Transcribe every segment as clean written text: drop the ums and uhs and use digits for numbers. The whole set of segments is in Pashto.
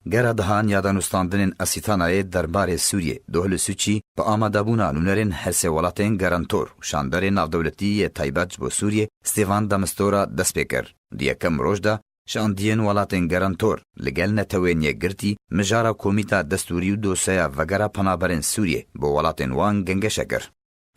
گره دهان یا دانستاندن اسیتانای درباره سوریه دوهل سوچی با آمادابونا نونرین هسه ولاتین گرانتور شاندر نافدولتی تایبت بو سوریه ستیفان دمستورا دست بکر. دیکم روشدا شاندین ولاتین گرانتور لگل نتوینیه گرتی مجارا کومیتا دستوری و دوسیا وگرا پنابرین سوریه بو ولاتین وان گنگشکر.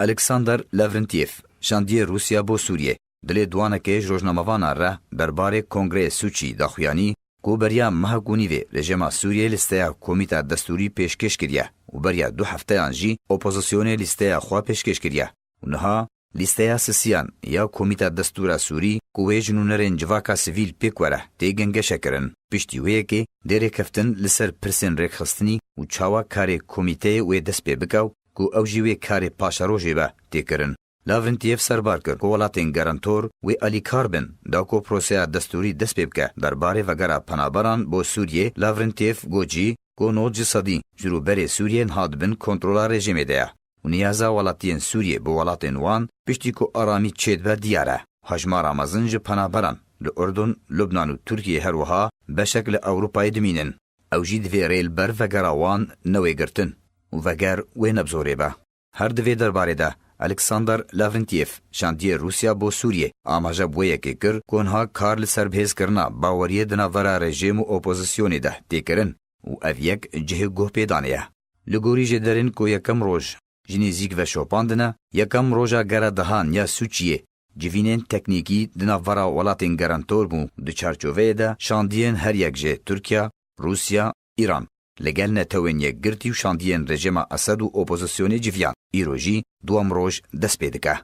الکساندر لاورنتیف شاندی روسیا بو سوریه دلی دوانکه روزنامه‌وانا را درباره کنگره سوچی داخویانی کو بریا مهگونی و رژیم سوریه لیسته کمیته دستوری پیشکش کردیه و بریا 2 هفته انجی اپوزیسیون لیسته خوا پیشکش کردیه. اونها لیسته سیان یا کمیته دستور سوری کو جنونرین جواکا سیویل پیکوره دیگنگش کرن پشتیویه که دره کفتن لسر پرسن رخصتنی و چاوا کار کمیته و دست پی بکاو کو اوجیوی کار پاشاروجی با دیکرن. لاورنتیف سربار کرد که ولاتین گرانتور و علی کاربن دا کو پروسه دستوری دست بکه درباره وگرا پنابران بو سوریه. لاورنتیف گوجی کو نوج صدی جروبر سوریه هادبن کنترول رژیم ده و نیازا ولاتین سوریه بو ولاتین وان پشتی کو آرامی چید و دیاره هجمار آمازنج پنابران لأردن لبنان و ترکیه هر وها بشکل اوروپای دمینن او جید وی ریل بر وگرا وان نوی گرتن و وگر و نبزوره با هر دوی درباره ده. الکساندر لاورنتیف شاندی روسیا بو سوریه آماجه بویه که کر کنها کار لسر بهز کرنا باوریه دناورا رژیم و اپوزیسیونی ده دیکرن و اویک جه گوه پیدانیه. لگوری جدرین کو یکم روژ جنیزیک و شوپاندنه یکم روژا گره دهان یا سوچیه جوینین تکنیکی دناورا ولاتین گرانتور بو دو چارچووه ده شاندین هر یک جه ترکیه، روسیا، ایران لگل نتوین یک گرتی و شاندین رژیم اسد و اپوزیسیونی جویان ایروژی دوام روژ دست پیدکه.